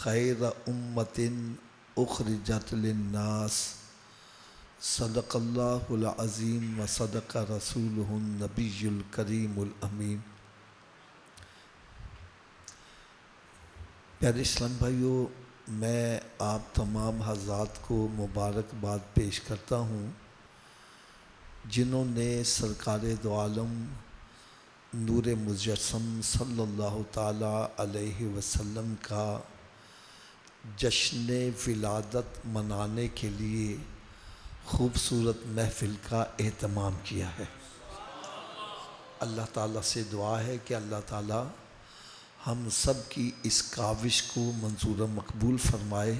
खैर उम्मतिन उखरिजत लिन्नास सदक़ल्लाहुल अज़ीम व सदक़ रसूलुहुन नबियुल करीमुल अमीन। प्यारे इस्लाम भाइयों, मैं आप तमाम हज़रात को मुबारकबाद पेश करता हूँ जिन्होंने सरकार दो आलम नूर मुजस्सम सल्लल्लाहु ताला अलैहि वसल्लम का जश्न विलादत मनाने के लिए खूबसूरत महफ़िल का एहतमाम किया है। अल्लाह ताला से दुआ है कि अल्लाह ताला हम सब की इस काविश को मंजूर मकबूल फरमाए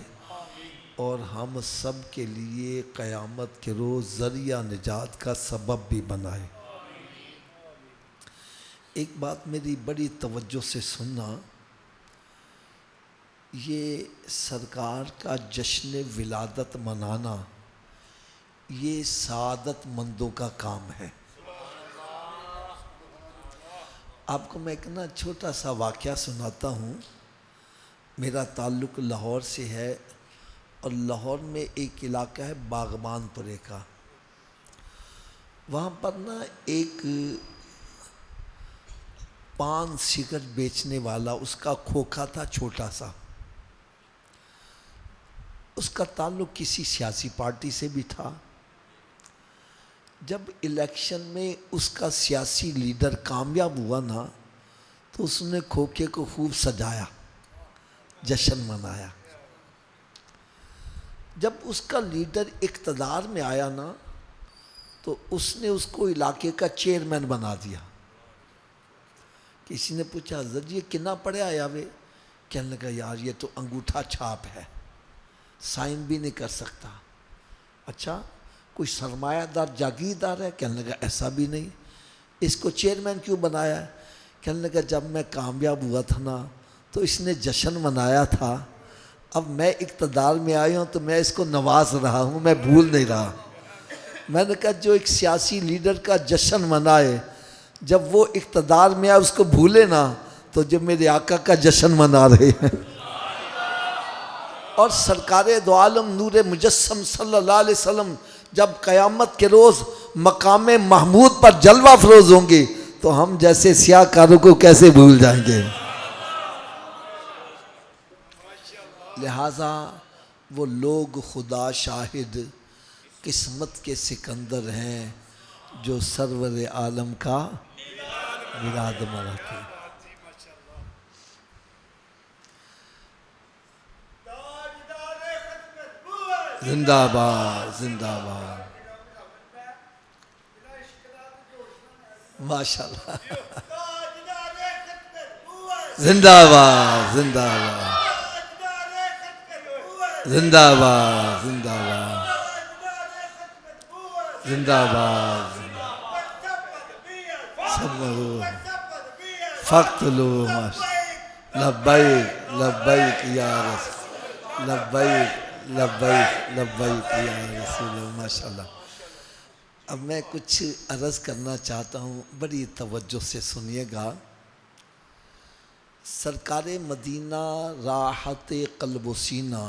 और हम सब के लिए क़यामत के रोज़ ज़रिया निजात का सबब भी बनाए। एक बात मेरी बड़ी तवज्जो से सुनना, ये सरकार का जश्न विलादत मनाना ये सादतमंदों का काम है। आपको मैं एक ना छोटा सा वाक़या सुनाता हूँ। मेरा ताल्लुक़ लाहौर से है और लाहौर में एक इलाका है बागबानपुरे का। वहाँ पर ना एक पान सिगरेट बेचने वाला, उसका खोखा था छोटा सा। उसका ताल्लुक़ किसी सियासी पार्टी से भी था। जब इलेक्शन में उसका सियासी लीडर कामयाब हुआ ना, तो उसने खोखे को खूब सजाया, जश्न मनाया। जब उसका लीडर इक़्तिदार में आया ना, तो उसने उसको इलाके का चेयरमैन बना दिया। किसी ने पूछा, हज़रत ये कितना पढ़े आया वे? कहने लगा, यार ये तो अंगूठा छाप है, साइन भी नहीं कर सकता। अच्छा, कोई सरमायादार जागीरदार है? कहने लगा, ऐसा भी नहीं। इसको चेयरमैन क्यों बनाया? कहने लगा, जब मैं कामयाब हुआ था ना, तो इसने जश्न मनाया था। अब मैं इक़्तिदार में आया हूँ तो मैं इसको नवाज रहा हूँ, मैं भूल नहीं रहा। मैंने कहा, जो एक सियासी लीडर का जश्न मनाए, जब वो इक़्तिदार में आए उसको भूले ना, तो जब मेरे आका का जश्न मना रहे हैं। और सरकार दो आलम नूर मुजस्सम सल्लल्लाहु अलैहि वसल्लम जब क़यामत के रोज़ मकाम महमूद पर जलवा फरोज होंगे, तो हम जैसे सियाकारों को कैसे भूल जाएंगे। लिहाजा वो लोग खुदा शाहिद किस्मत के सिकंदर हैं जो सरवर आलम का मिलाद मनाते हैं। जिंदाबाद जिंदाबाद, माशाल्लाह, जिंदाबाद जिंदाबाद जिंदाबाद जिंदाबाद जिंदाबाद। फ़ख्तलू लब्बैक लब्बैक या रसूल, लब्बैक लब्बैक लब्बैक या रसूल। माशाल्लाह। अब मैं कुछ अर्ज़ करना चाहता हूँ, बड़ी तवज्जो से सुनिएगा। सरकार मदीना राहत क़ल्ब सीना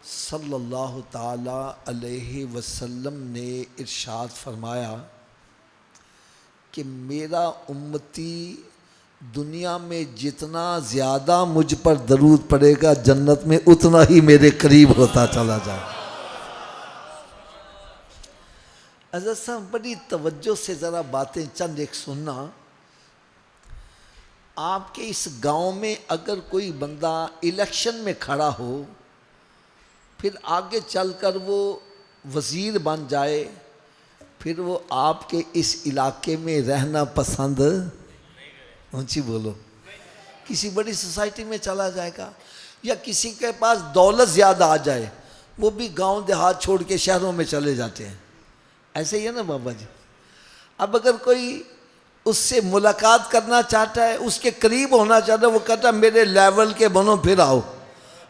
सल्लल्लाहु ताला अलैहि वसल्लम ने इरशाद फरमाया कि मेरा उम्मती दुनिया में जितना ज़्यादा मुझ पर दरूद पड़ेगा, जन्नत में उतना ही मेरे करीब होता चला जाए। हज़रत साहब बड़ी तवज्जो से ज़रा बातें चंद एक सुनना। आपके इस गांव में अगर कोई बंदा इलेक्शन में खड़ा हो, फिर आगे चलकर वो वज़ीर बन जाए, फिर वो आपके इस इलाके में रहना पसंद, ऊँची बोलो, किसी बड़ी सोसाइटी में चला जाएगा, या किसी के पास दौलत ज़्यादा आ जाए, वो भी गांव देहात छोड़ के शहरों में चले जाते हैं। ऐसे ही है ना बाबा जी। अब अगर कोई उससे मुलाकात करना चाहता है, उसके करीब होना चाहता है, वो कहता है मेरे लेवल के बनो फिर आओ।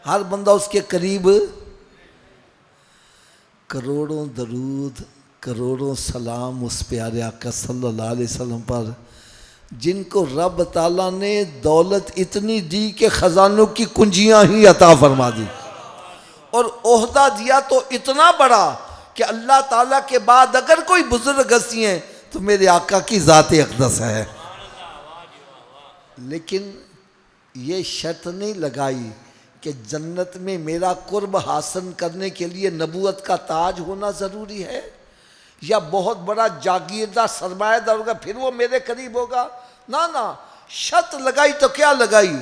हर बंदा उसके करीब, करोड़ों दरूद करोड़ों सलाम उस प्यारे आका सल्लल्लाहु अलैहि वसल्लम पर जिनको रब ताला ने दौलत इतनी दी कि खजानों की कुंजियां ही अता फरमा दी, और ओहदा दिया तो इतना बड़ा कि अल्लाह ताला के बाद अगर कोई बुजुर्ग हस्ती हैं तो मेरे आका की ज़ात अक़दस है। लेकिन ये शर्त नहीं लगाई कि जन्नत में मेरा कुर्ब हासिल करने के लिए नबूवत का ताज होना ज़रूरी है, या बहुत बड़ा जागीरदार सरमायादार होगा फिर वो मेरे करीब होगा। ना ना, शर्त लगाई तो क्या लगाई,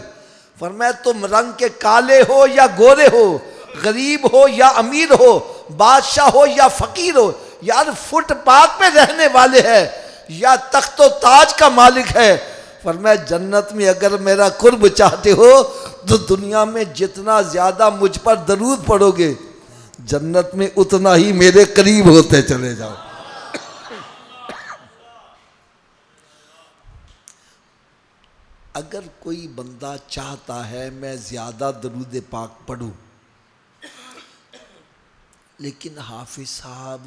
फरमाया तुम रंग के काले हो या गोरे हो, गरीब हो या अमीर हो, बादशाह हो या फकीर हो, यार फुटपाथ पे रहने वाले हैं या तख्तो ताज का मालिक है। फरमाया जन्नत में अगर मेरा कुर्ब चाहते हो तो दुनिया में जितना ज़्यादा मुझ पर दरूद पढ़ोगे जन्नत में उतना ही मेरे करीब होते चले जाओ। अगर कोई बंदा चाहता है मैं ज़्यादा दरूद पाक पढ़ूं, लेकिन हाफिज साहब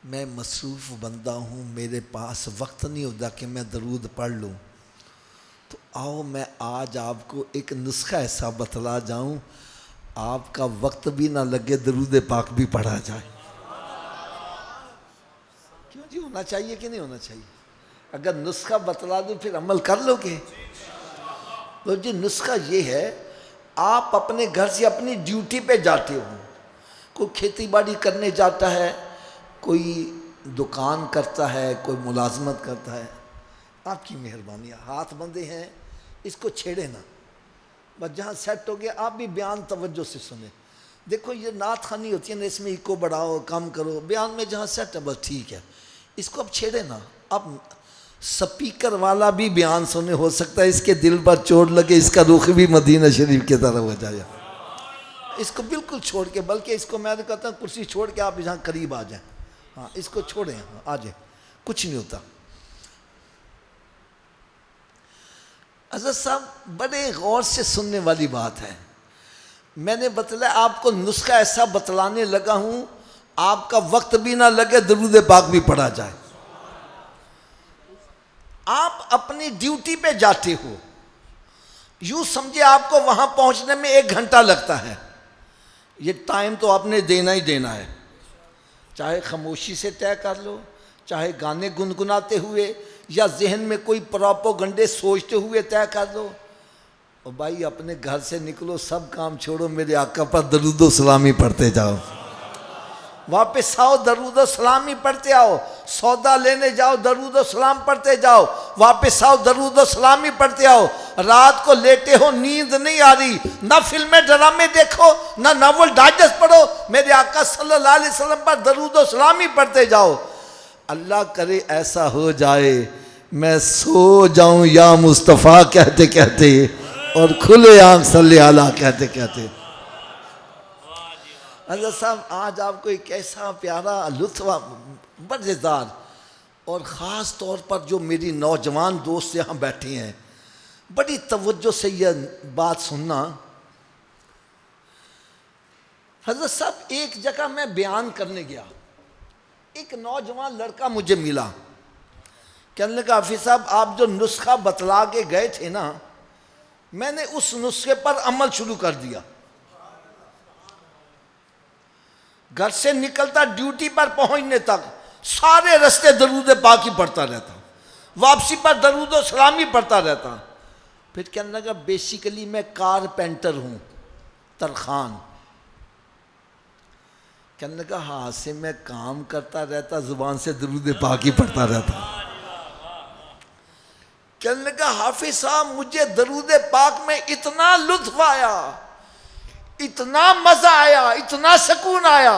मैं मसरूफ़ बंदा हूँ, मेरे पास वक्त नहीं होता कि मैं दरूद पढ़ लूँ, तो आओ मैं आज आपको एक नुस्खा ऐसा बतला जाऊँ आपका वक्त भी ना लगे, दरूद पाक भी पढ़ा जाए। क्यों जी, होना चाहिए कि नहीं होना चाहिए? अगर नुस्खा बतला दूँ फिर अमल कर लोगे? तो जी नुस्खा ये है, आप अपने घर से अपनी ड्यूटी पे जाते हो, कोई खेती बाड़ी करने जाता है, कोई दुकान करता है, कोई मुलाजमत करता है, आपकी मेहरबानी, हाथ बंधे हैं, इसको छेड़े ना, बस जहाँ सेट हो गया आप भी बयान तवज्जो से सुने। देखो ये नात खानी होती है ना, इसमें इको बढ़ाओ कम करो, बयान में जहाँ सेट है बस ठीक है, इसको अब छेड़े ना। अब स्पीकर वाला भी बयान सुने, हो सकता है इसके दिल पर चोट लगे, इसका रुख भी मदीना शरीफ की तरफ हो जाए। इसको बिल्कुल छोड़ के, बल्कि इसको मैं तो कहता हूँ कुर्सी छोड़ के आप यहाँ करीब आ जाएं, हाँ इसको छोड़ें, हाँ आ जाए, कुछ नहीं होता। हज़रत साहब बड़े गौर से सुनने वाली बात है, मैंने बतलाया आपको नुस्खा ऐसा बतलाने लगा हूँ आपका वक्त भी ना लगे, दरूद पाक भी पढ़ा जाए। आप अपनी ड्यूटी पे जाते हो, यूँ समझे आपको वहाँ पहुँचने में 1 घंटा लगता है, ये टाइम तो आपने देना ही देना है, चाहे खामोशी से तय कर लो, चाहे गाने गुनगुनाते हुए या जहन में कोई प्रोपेगेंडे सोचते हुए तय कर लो। और भाई अपने घर से निकलो, सब काम छोड़ो, मेरे आका पर दरूद सलामी पढ़ते जाओ, वापस आओ दरूद सलामी पढ़ते आओ, सौदा लेने जाओ दरूद सलाम पढ़ते जाओ, वापस आओ दरूद सलामी पढ़ते आओ। रात को लेटे हो, नींद नहीं आ रही, ना फिल्में ड्रामे देखो, ना नावल डाइजेस्ट पढ़ो, मेरे आका सल्लल्लाहु अलैहि वसल्लम पर दरूद सलामी पढ़ते जाओ। अल्लाह करे ऐसा हो जाए मैं सो जाऊं या मुस्तफ़ा कहते कहते और खुले आँख सल्ले अला कहते कहते। हज़रत साहब आज आपको एक ऐसा प्यारा लुत्फ़ मज़ेदार, और ख़ास तौर पर जो मेरी नौजवान दोस्त यहाँ बैठे हैं, बड़ी तवज्जो से यह बात सुनना। हज़रत साहब एक जगह मैं बयान करने गया, एक नौजवान लड़का मुझे मिला, कहने लगा हाफिज़ साहब आप जो नुस्खा बतला के गए थे ना, मैंने उस नुस्खे पर अमल शुरू कर दिया। घर से निकलता ड्यूटी पर पहुंचने तक सारे रास्ते दरूद पाक ही पढ़ता रहता, वापसी पर दरूद सलामी पढ़ता रहता। फिर कहने लगा बेसिकली मैं कारपेंटर हूँ, तरखान। कहने लगा हाथ से मैं काम करता रहता, जुबान से दरूद पाक ही पढ़ता रहता। कहने लगा हाफिज साहब मुझे दरूद पाक में इतना लुत्फ आया, इतना मजा आया, इतना सुकून आया।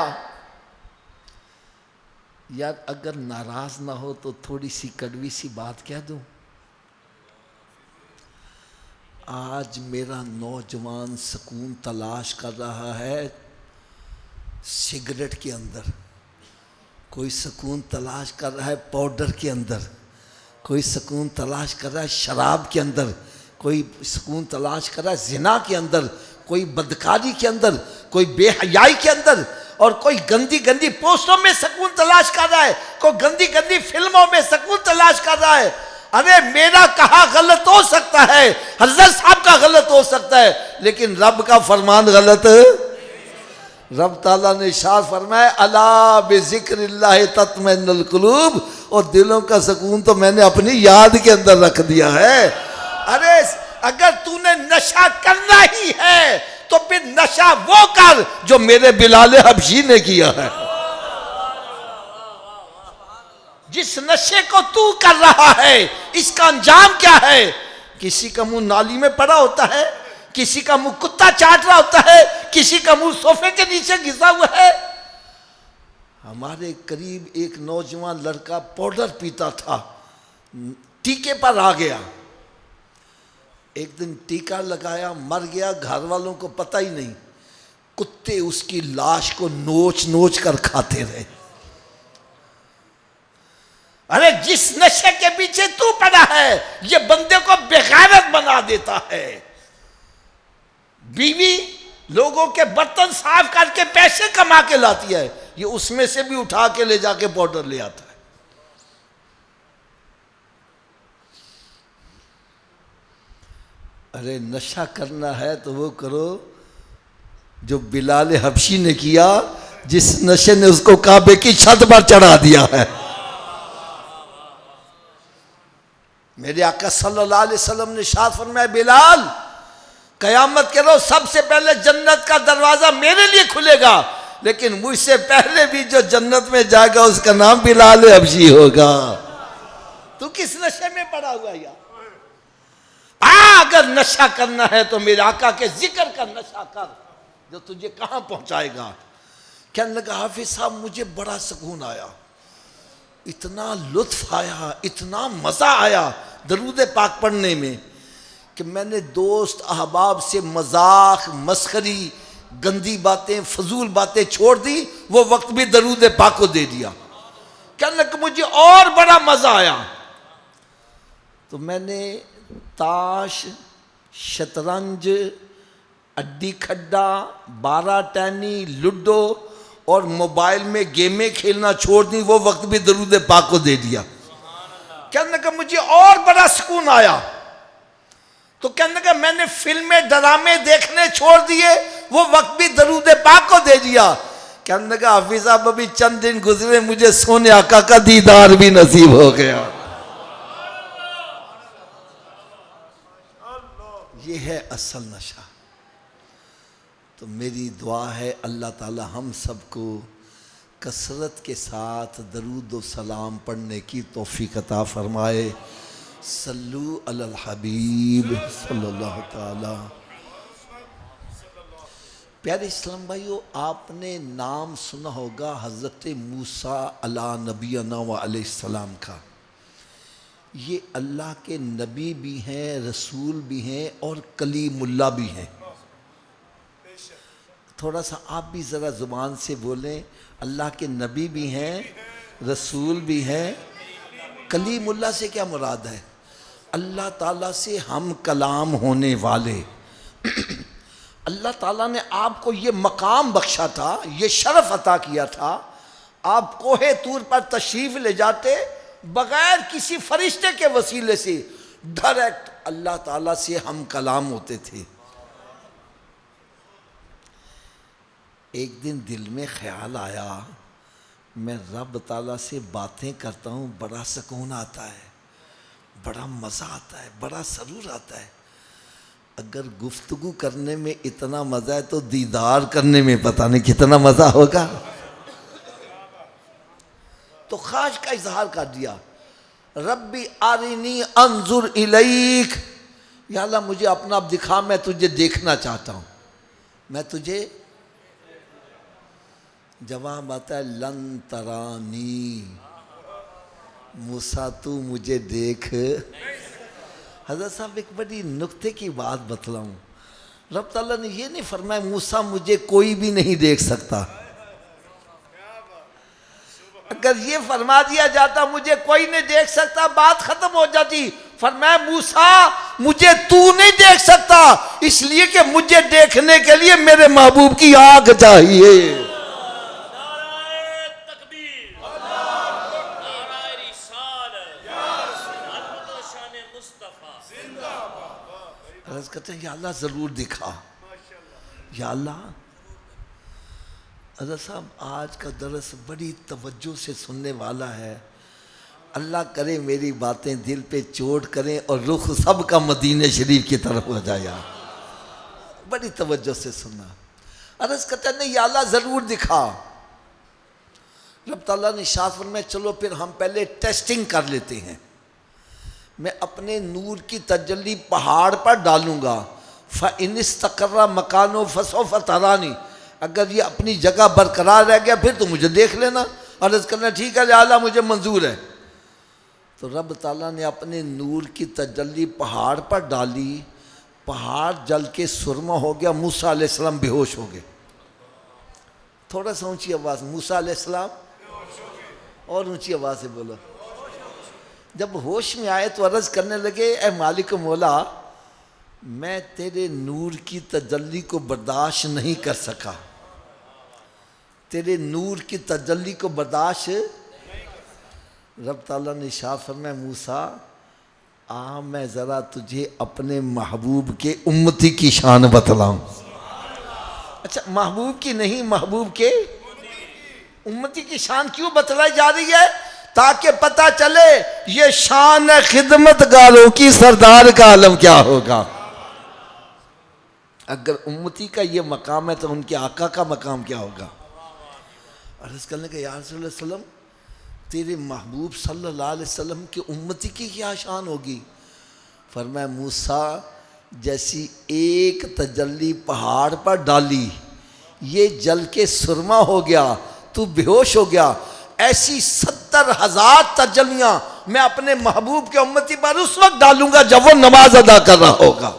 यार अगर नाराज ना हो तो थोड़ी सी कड़वी सी बात कह दूं, आज मेरा नौजवान सुकून तलाश कर रहा है सिगरेट के अंदर, कोई सुकून तलाश कर रहा है पाउडर के अंदर, कोई सुकून तलाश कर रहा है शराब के अंदर, कोई सुकून तलाश कर रहा है जिना के अंदर, कोई बदकारी के अंदर, कोई बेहयाई के अंदर, और कोई गंदी गंदी पोस्टों में सुकून तलाश कर रहा है, कोई गंदी गंदी फिल्मों में सुकून तलाश कर रहा है। अरे मेरा कहा गलत हो सकता है, हजरत साहब का गलत हो सकता है, लेकिन रब का फरमान गलत। रब ताला ने इरशाद फरमाया अला बिज़िक्रिल्लाह तत्मइन्नुल कुलूब, और दिलों का सुकून तो मैंने अपनी याद के अंदर रख दिया है। अरे अगर तूने नशा करना ही है तो फिर नशा वो कर जो मेरे बिलाल हबशी ने किया है। जिस नशे को तू कर रहा है इसका अंजाम क्या है? किसी का मुंह नाली में पड़ा होता है, किसी का मुंह कुत्ता चाट रहा होता है, किसी का मुंह सोफे के नीचे घिसा हुआ है। हमारे करीब एक नौजवान लड़का पाउडर पीता था, टीके पर आ गया। एक दिन टीका लगाया, मर गया, घर वालों को पता ही नहीं। कुत्ते उसकी लाश को नोच नोच कर खाते रहे। अरे जिस नशे के पीछे तू पड़ा है ये बंदे को बेगैरत बना देता है। बीवी लोगों के बर्तन साफ करके पैसे कमा के लाती है, ये उसमें से भी उठा के ले जाके पाउडर ले आता है। अरे नशा करना है तो वो करो जो बिलाल हबशी ने किया, जिस नशे ने उसको काबे की छत पर चढ़ा दिया है। मेरे आका सल्लल्लाहु अलैहि वसल्लम ने इरशाद फरमाया बिलाल कयामत के रोज सबसे पहले जन्नत का दरवाजा मेरे लिए खुलेगा, लेकिन मुझसे पहले भी जो जन्नत में जाएगा उसका नाम बिलाल हबशी होगा। तू किस नशे में पड़ा हुआ यार? अगर नशा करना है तो मेरे आका के जिक्र का नशा कर जो तुझे कहां पहुंचाएगा। कहने लगा हाफिज साहब मुझे बड़ा सुकून आया, इतना लुत्फ आया, इतना मजा आया दरूद पाक पढ़ने में कि मैंने दोस्त अहबाब से मजाक मस्खरी गंदी बातें फजूल बातें छोड़ दी, वो वक्त भी दरूद पाक को दे दिया। कहने लगा मुझे और बड़ा मजा आया। तो मैंने ताश, शतरंज, अड्डी खड्डा, बारह टैनी, लूडो और मोबाइल में गेमें खेलना छोड़ दी, वो वक्त भी दरूद पाक को दे दिया। कहने का मुझे और बड़ा सुकून आया। तो कहने का मैंने फिल्में ड्रामे देखने छोड़ दिए, वो वक्त भी दरूद पाक को दे दिया। कहने का हाफिज साहब अभी चंद दिन गुजरे मुझे सोने आका का दीदार भी नसीब हो गया। ये है असल नशा। तो मेरी दुआ है अल्लाह ताला हम सबको कसरत के साथ दरूद व सलाम पढ़ने की तौफीक अता फरमाए। सल्लु अलल हबीब सल्लल्लाहु ताला। प्यारे इस्लाम भाइयों, आपने नाम सुना होगा हज़रत मूसा अला नबीना व अलैहिस्सलाम का। ये अल्लाह के नबी भी हैं, रसूल भी हैं और कलीमुल्लाह भी हैं। थोड़ा सा आप भी ज़रा ज़ुबान से बोलें, अल्लाह के नबी भी हैं, रसूल भी हैं, कलीमुल्लाह से क्या मुराद है? अल्लाह ताला से हम कलाम होने वाले। अल्लाह ताला ने आपको ये मकाम बख्शा था, ये शरफ अता किया था। आप कोहे तूर पर तशरीफ़ ले जाते बगैर किसी फरिश्ते के वसीले से, डायरेक्ट अल्लाह ताला से हम कलाम होते थे। एक दिन दिल में ख्याल आया मैं रब ताला से बातें करता हूँ, बड़ा सुकून आता है, बड़ा मज़ा आता है, बड़ा सरूर आता है। अगर गुफ्तगू करने में इतना मज़ा है तो दीदार करने में पता नहीं कितना मज़ा होगा। तो ख्वाहिश का इजहार कर दिया, रब्बी आरिनी अंजुर इलैक, या अल्लाह मुझे अपना आप दिखा, मैं तुझे देखना चाहता हूँ, मैं तुझे। जवाब आता है लन तरानी, मूसा तू मुझे देख। हज़रत साहब एक बड़ी नुक्ते की बात बतलाऊँ, रब ताला ने ये नहीं फरमाया मूसा मुझे कोई भी नहीं देख सकता। अगर ये फरमा दिया जाता मुझे कोई नहीं देख सकता, बात खत्म हो जाती। फरमाया मूसा मुझे तू नहीं देख सकता, इसलिए कि मुझे देखने के लिए मेरे महबूब की आंख चाहिए। अर्ज करते हैं या अल्लाह ज़रूर दिखा, या अल्लाह। हज़रत साहब आज का दरस बड़ी तवज्जो से सुनने वाला है। अल्लाह करे मेरी बातें दिल पे चोट करें और रुख सब का मदीने शरीफ की तरफ हो जाए। यार बड़ी तवज्जो से सुनना। अर्ज करते हैं या अल्लाह ज़रूर दिखा। रब ताला ने शासन में चलो फिर हम पहले टेस्टिंग कर लेते हैं। मैं अपने नूर की तजल्ली पहाड़ पर डालूंगा। फ़इनिस्तक़र्रा मकानो फ़सौफ़ तरानी, अगर ये अपनी जगह बरकरार रह गया फिर तो मुझे देख लेना। अर्ज़ करना ठीक है या अल्लाह मुझे मंजूर है। तो रब ताला ने अपने नूर की तजल्ली पहाड़ पर डाली, पहाड़ जल के सुरमा हो गया, मूसा अलैहिस्सलाम बेहोश हो गए। थोड़ा सा ऊंची आवाज़, मूसा अलैहिस्सलाम, और ऊंची आवाज़ से बोलो। जब होश में आए तो अर्ज़ करने लगे ए मालिक मौला, मैं तेरे नूर की तजल्ली को बर्दाश्त नहीं कर सका, तेरे नूर की तजल्ली को बर्दाश्त। रब ताला ने इरशाद फरमाया मूसा आ मैं ज़रा तुझे अपने महबूब के उम्मती की शान बतलाऊं। अच्छा महबूब की नहीं, महबूब के उम्मती की शान क्यों बतलाई जा रही है? ताकि पता चले ये शान है खिदमतगारों की, सरदार का आलम क्या होगा। अगर उम्मती का ये मकाम है तो उनके आका का मकाम क्या होगा। अर्ज़ करने का या रसूल सल्लम तेरे महबूब सल्लल्लाहु अलैहि वसल्लम की उम्मती की क्या शान होगी। फरमाया मूसा जैसी एक तजल्ली पहाड़ पर डाली, ये जल के सुरमा हो गया, तू बेहोश हो गया, ऐसी 70,000 तजल्लियां मैं अपने महबूब के उम्मती पर उस वक्त डालूंगा जब वो नमाज अदा कर रहा होगा।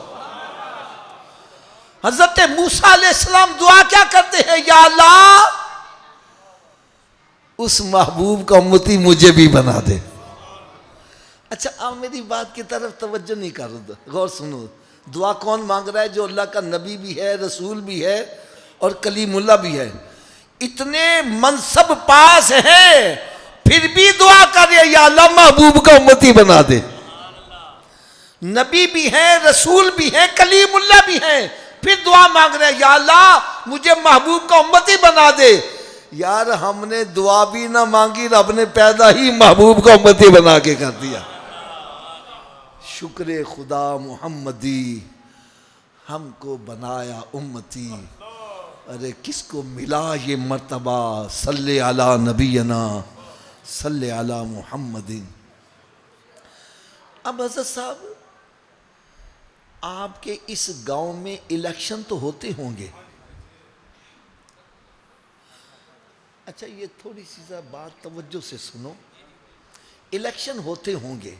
हजरत मूसा अलैहिस्सलाम दुआ क्या करते हैं, या अल्लाह उस महबूब का उम्मती मुझे भी बना दे। अच्छा आप मेरी बात की तरफ तवज्जो नहीं कर रहे, गौर सुनो। दुआ कौन मांग रहा है? जो अल्लाह का नबी भी है, रसूल भी है और कलीमुल्लाह भी है। इतने मनसब पास हैं फिर भी दुआ कर रहे या अल्लाह महबूब का उम्मती बना दे। नबी भी है, रसूल भी है, कलीमुल्लाह भी है, फिर दुआ मांग रहे हैं या अल्लाह मुझे महबूब का उम्मती बना दे। यार हमने दुआ भी ना मांगी, रब ने पैदा ही महबूब का उम्मती बना के कर दिया। शुक्र खुदा मुहम्मदी हमको बनाया उम्मती। अरे किसको मिला ये मर्तबा, सल्ले अला नबीना सल्ले अला मुहम्मदिन। अब हज़रत साहब आपके इस गांव में इलेक्शन तो होते होंगे। अच्छा ये थोड़ी सी बात तवज्जो से सुनो। इलेक्शन होते होंगे,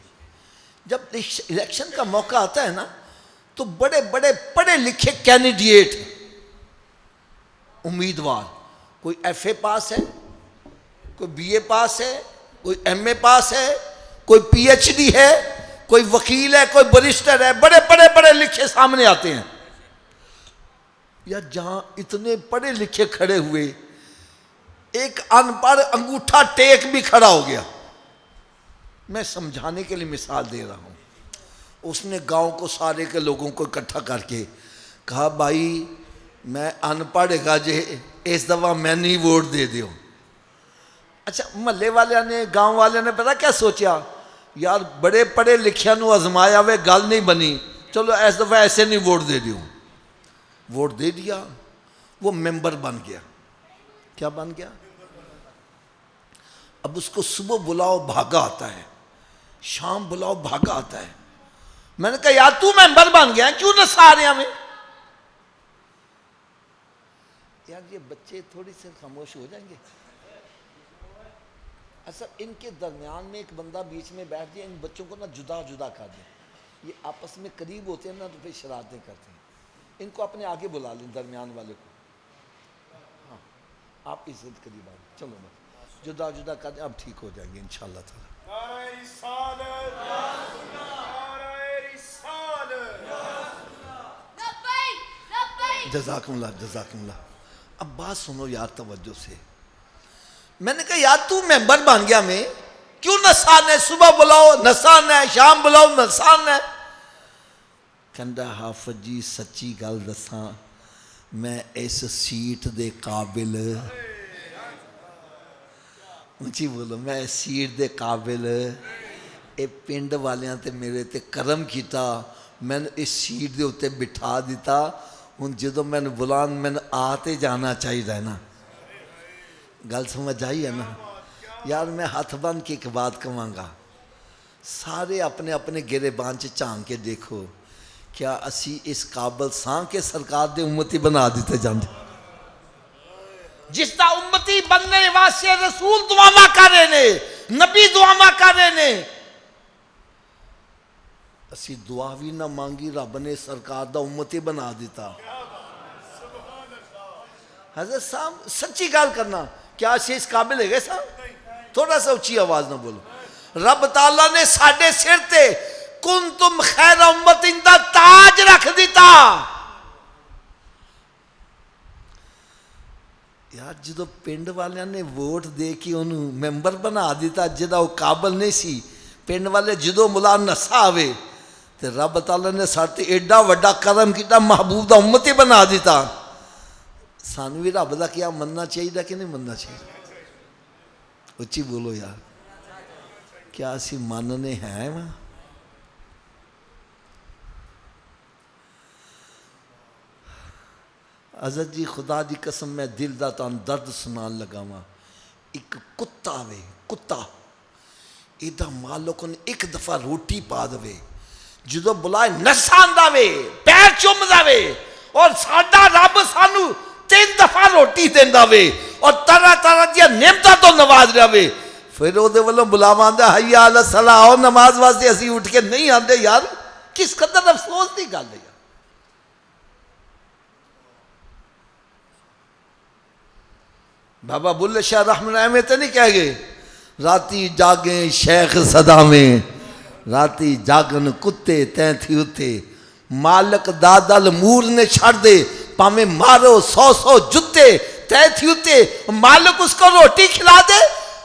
जब इलेक्शन का मौका आता है ना तो बड़े बड़े पढ़े लिखे कैंडिडेट उम्मीदवार, कोई एफए पास है, कोई बीए पास है, कोई एमए पास है, कोई पीएचडी है, कोई वकील है, कोई बैरिस्टर है, बड़े बड़े पढ़े लिखे सामने आते हैं। या जहां इतने पढ़े लिखे खड़े हुए एक अनपढ़ अंगूठा टेक भी खड़ा हो गया। मैं समझाने के लिए मिसाल दे रहा हूं। उसने गांव को सारे के लोगों को इकट्ठा करके कहा भाई मैं अनपढ़ है जे इस दफा मैं नहीं वोट दे दियो। अच्छा महल्ले वाले ने, गांव वाले ने पता क्या सोचा, यार बड़े पढ़े लिखिया नू आजमाया वे गल नहीं बनी, चलो इस दफा ऐसे नहीं वोट दे दियो। वोट दे दिया, वो मेंबर बन गया। क्या बन गया? अब उसको सुबह बुलाओ भागा आता है, शाम बुलाओ भागा आता है। मैंने कहा यार तू मेंबर बन गया, क्यों ना सारे हमें। यार ये बच्चे थोड़ी से खामोश हो जाएंगे। अच्छा इनके दरमियान में एक बंदा बीच में बैठ जाए, इन बच्चों को ना जुदा जुदा कर दे। ये आपस में करीब होते हैं ना तो फिर शरारतें करते हैं। इनको अपने आगे बुला लें, दरमियान वाले को। हाँ आप इज्जत करीब आ, चलो बस जुदा जुदा कर दें, अब ठीक हो जाएंगे इंशाअल्लाह ताला। जज़ाकुमुल्लाह जज़ाकुमुल्लाह। अब बात सुनो यार तवज्जो से। मैंने कहा यार तू मेंबर बन गया, मैं क्यों नसान है, सुबह बुलाओ नसान है, शाम बुलाओ नसान है। कहता हाफिज जी सच्ची गल दसा मैं इस सीट दे काबिल, ऊंची बोलो, मैं इस सीट दे काबिल, ये पिंड वालियां ते मेरे ते करम किया, मैंने इस सीट दे उत्ते बिठा दिता। हुण जो मैंने बुलान मैंने आते जाना चाहिए ना। गल समझ आई है ना यार। मैं हथ बन के एक बात कहांगा, सारे अपने अपने गिरेबान च झांक के देखो, क्या असी इस काबल सां के सरकार दे उम्मती बना दिते जांदे? जिसका उम्मती बनने वास्ते रसूल दुआवां कर रहे ने, नबी दुआवां कर रहे ने, असी दुआ भी ना मांगी, रब ने सरकार दा उम्मती बना दिता। हज़रत साहब सच्ची गल करना, क्या असी इस काबिल है साहब? थोड़ा सा उच्ची आवाज ना बोलो। रब ताला ने साडे सिर ते कुन तुम खैर उम्मतिन दा ताज रख दिता। यार जो पिंड वाले ने वोट दे के उन्होंने मैंबर बना दिता, जिदा वो काबिल नहीं सी, पिंड वाले जो मुला नशा आवे तो रब ताला ने साथे एडा वड्डा करम किया, महबूब दा उम्मती बना दिता। सानू भी रब दा क्या मनना चाहिए कि नहीं मनना चाहिए? उच्ची बोलो यार, क्या असी मानने हैं? वह अज़त जी खुदा दी कसम मैं दिल दा तुहानू दर्द सुनान लगा वा। एक कुत्ता वे, कुत्ता इदा मालिक ने एक दफा रोटी पा दे, जो बुलाए नसा आंदा वे, पैर चुम दे, और साडा रब सानू 3 दफा रोटी देंदा वे और तरह तरह दियां नेमतां तो नवाज रहा वे। फिर वो वालों बुलावा आंदा हय्या अला सलाह, आओ नमाज वास्ते असी उठ के नहीं आते। यार किस कदर अफसोस की गल है। बाबा बुल्ले शाह रहमान एवं तो नहीं कह गए, राती जागे शेख सदावें, राती जागन कुत्ते तैथी उत्ते, मालक दादल मूर ने छड़ दे, पावे मारो 100 जुत्ते तैथी उत्ते, मालिक उसको रोटी खिला दे,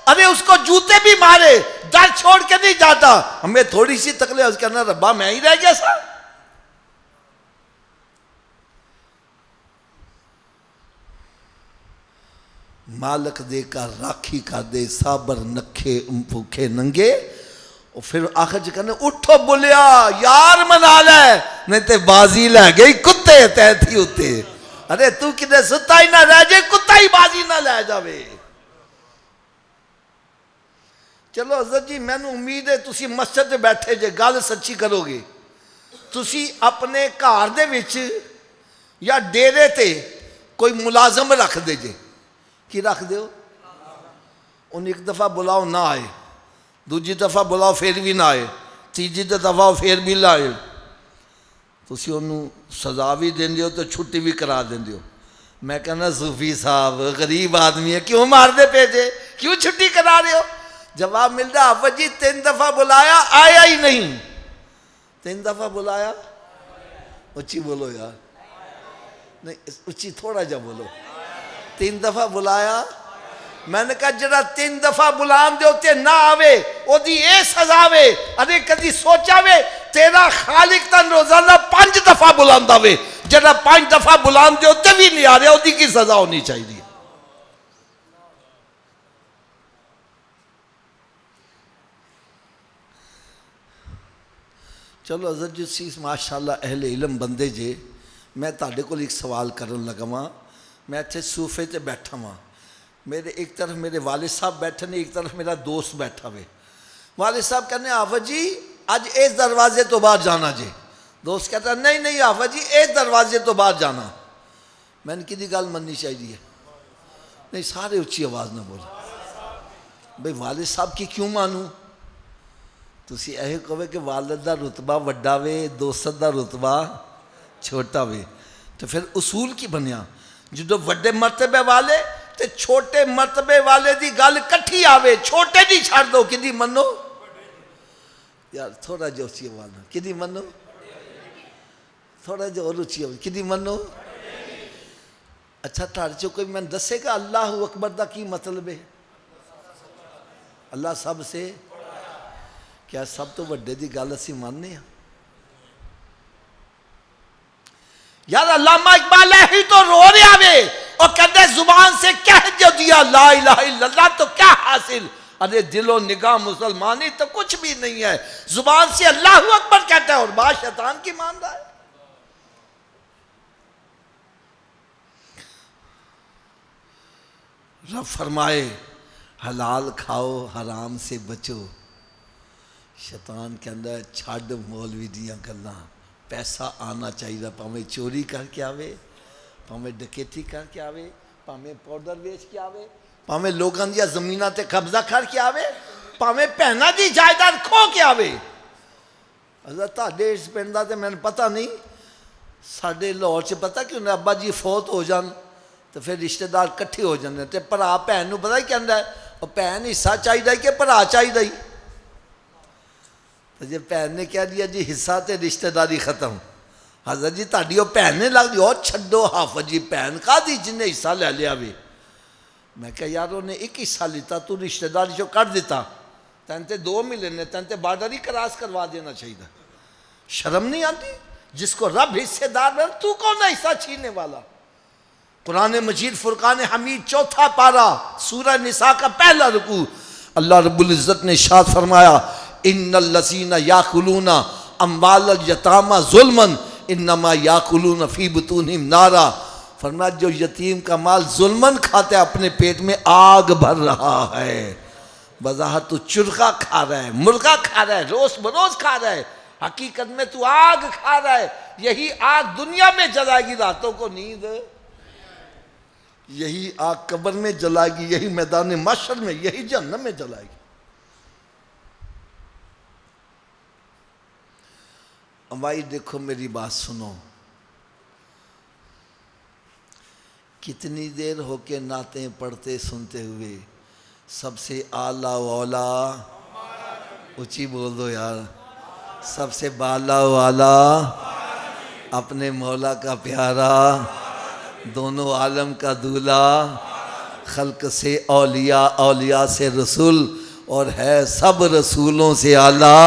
अरे उसको जूते भी मारे, दर छोड़ के नहीं जाता। हमें थोड़ी सी तकलीफ करना, रब्बा मैं ही रह गया सा। मालक दे का राखी कर दे, साबर नखे भूखे नंगे, और फिर आखिर च कहने उठो बोलिया यार मना ले, नहीं तो बाजी लै गई कुत्ते तैथी उत्ते। अरे तू कि सुता ही ना रह जाए, कुत्ता ही बाजी ना लै जावे। चलो हज़रत जी मैनू उम्मीद है तुसी मस्जिद में बैठे जे, गल सच्ची करोगे। तुसी अपने घर दे विच या डेरे ते कोई मुलाजम रख दे जे, की रख दो? उन एक दफ़ा बुलाओ ना आए, दूजी दफ़ा बुलाओ फिर भी ना आए, तीजी दफ़ा फिर भी ना आए, तुसी उन्होंने सज़ा भी देंदे हो तो छुट्टी भी करा देंदे हो। मैं कहना सूफी साहब गरीब आदमी है, क्यों मारते पे जे, क्यों छुट्टी करा रहे हो? जवाब मिलता हाफिज जी 3 दफ़ा बुलाया आया ही नहीं। 3 दफ़ा बुलाया, उच्ची बोलो यार, नहीं उच्ची थोड़ा जा बोलो। 3 दफ़ा बुलाया, मैंने कहा जरा 3 दफ़ा बुलान दे उत्ते ना आवे ओदी ए सजा वे। अरे कदी सोचा वे तेरा खालिक तन रोजाना 5 दफ़ा बुलांदा वे, जरा 5 दफ़ा बुलान दे उत्ते भी नहीं आ रहा, ओदी की सजा होनी चाहिए? चलो हज़रत जी सी माशाअल्लाह अहले इलम बंदे जे, मैं तुहाडे कोल एक सवाल करन लगा वां। मैं इत्थे सूफे ते बैठा वां, मेरे एक तरफ मेरे वालिद साहब बैठे ने, एक तरफ मेरा दोस्त बैठा वे। वालिद साहब कहने हाफिज जी अज इस दरवाजे तो बाहर जाना जे। दोस्त कहता नहीं नहीं हाफिज जी इस दरवाजे तो बाहर जाना। मैंने कि गल मननी चाहिए? नहीं सारे उच्ची आवाज़ ना बोलो भाई, वालिद साहब की क्यों मानू? तुसी यह कहो कि वालिद दा रुतबा वड्डा वे, दोस्त दा रुतबा छोटा वे, तो फिर उसूल की बनया? जो वड्डे मरतबे वाले ते छोटे मरतबे वाले दी गल कट्ठी आवे, छोटे दी छड़ दो, कि मनो यार थोड़ा जो उच्ची आवाज़, कि मनो थोड़ा जो और उच्ची आवाज़, कि मनो। अच्छा तुहाडे चो कोई मैं दसेगा अल्लाह अकबर दा की मतलब है? अल्लाह सब से, क्या सब तो वड्डे दी गल असीं मानने? यार अल्लामा इकबाल ही तो रो रहा वे और कहते जुबान से कह जो दिया ला इलाहा इल्लल्लाह तो क्या हासिल। अरे दिलो निगाह मुसलमानी तो कुछ भी नहीं है, जुबान से अल्लाह अकबर कहता है और बात शैतान की मान रहा है। रब फरमाए हलाल खाओ हराम से बचो। शैतान कहता है छड़ मौलवी दियां गल्लां, पैसा आना चाहिए, भावें चोरी करके आवे, भावें डकैती करके आवे, भावें पाउडर बेच के आवे, भावें लोगों दी जमीनां ते कब्जा करके आवे, भावें भैनां दी जायदाद खो के आवे। अल्लाह तुहाडे इस पिंड दा ते मैनूं पता नहीं, साडे लाहौर च पता कि उन्हें अब्बा जी फौत हो जान तो फिर रिश्तेदार इकट्ठे हो जाते तो भरा भैन नूं पता ही कहता है और भैन हिस्सा चाहिए कि भरा चाहिए। तो जे भैन ने कह दिया जी हिस्सा तो रिश्तेदारी खत्म, हजरत जी ताड़ी वो भैन ने लगती और छड्डो हाफज जी भैन कादी जिन्हें हिस्सा ले लिया वे। मैं क्या यार उन्हें एक हिस्सा लिता तू रिश्तेदारी चो कट दिता, तैन ते 2 मिले ने, तैन ते बॉर्डर ही क्रॉस करवा देना चाहिए। शर्म नहीं आती? जिसको रब हिस्सेदार बना तू कौन है हिस्सा छीनने वाला। कुरान मजीद फुरकान हमीद 4था पारा सूरह निसा का पहला रुकू अल्लाह रब्बुल इज्जत ने इरशाद फरमाया इन्नल लज़ीना याकुलूना अम्वाल यतामा जुल्मन इन्नमा याकुलूना फी बुतूनिहिम नारा। फरमाया जो यतीम का माल जुल्मन खाता है अपने पेट में आग भर रहा है। वजाहत तू चुरखा खा रहा है, मुर्गा खा रहा है, रोज बरोज खा रहा है, हकीकत में तू आग खा रहा है। यही आग दुनिया में जलाएगी रातों को नींद, यही आग कब्र में जलाएगी, यही मैदान महशर में, यही जहन्नम में जलाएगी। भाई देखो मेरी बात सुनो, कितनी देर होके नाते पढ़ते सुनते हुए सबसे आला वाला, ऊंची बोल दो यार, सबसे बाला वाला अपने मौला का प्यारा, दोनों आलम का दूल्हा, खल्क से औलिया, औलिया से रसूल और है सब रसूलों से आला।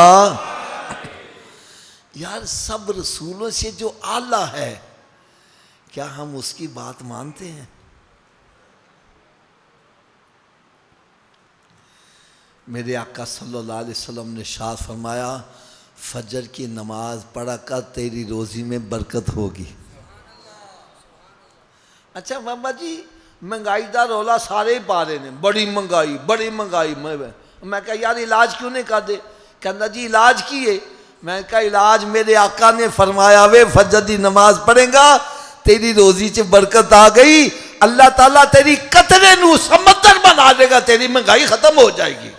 यार सब रसूलों से जो आला है क्या हम उसकी बात मानते हैं? मेरे आका सल्लल्लाहु अलैहि वसल्लम ने इरशाद फरमाया फजर की नमाज पढ़ा कर तेरी रोज़ी में बरकत होगी। अच्छा बाबा जी महंगाई का रौला सारे ही पा रहे हैं, बड़ी महंगाई बड़ी महंगाई। मैं कहा यार इलाज क्यों नहीं करते? कहना जी इलाज की है। मैं कहा इलाज मेरे आका ने फरमाया वे फजर की नमाज पढ़ेगा तेरी रोजी च बरकत आ गई, अल्लाह ताला तेरी कतरे नू समंदर बना देगा, तेरी महंगाई खत्म हो जाएगी।